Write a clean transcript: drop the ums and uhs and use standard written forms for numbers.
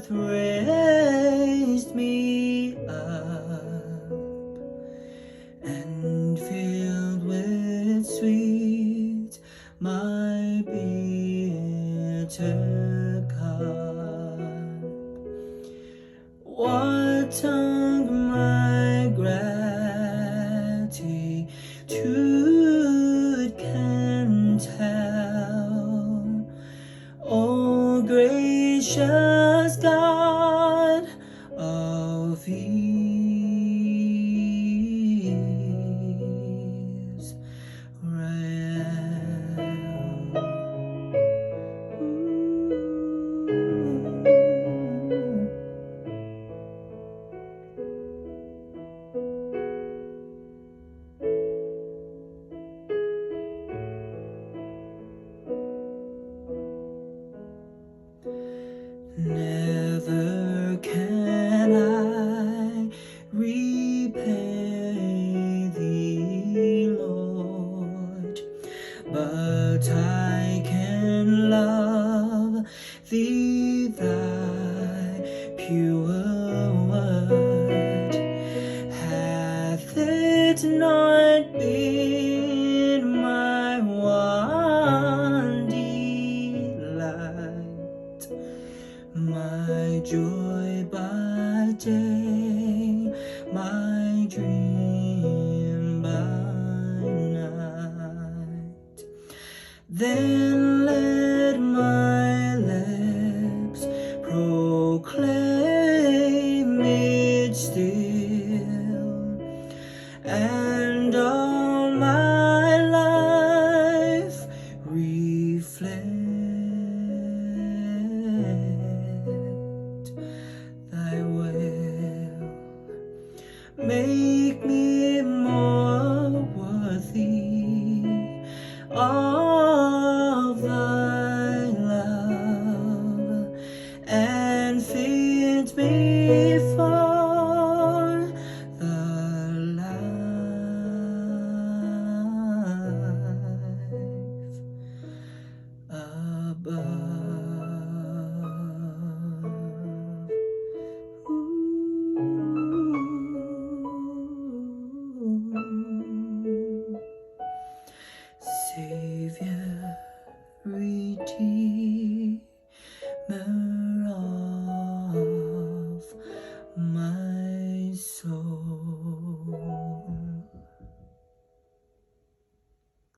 hath raised me up and filled with sweet my bitter cup. What tongue my gratitude can tell? O gracious God of never can I repay thee, Lord, but I can love thee, thy pure word. Hath it not been my one delight, my joy by day, my dream by night? Then let my lips proclaim it still, and all my life reflect thy will. Make me more worthy of thy love, and fit me for the life above. Savior, Redeemer of my soul.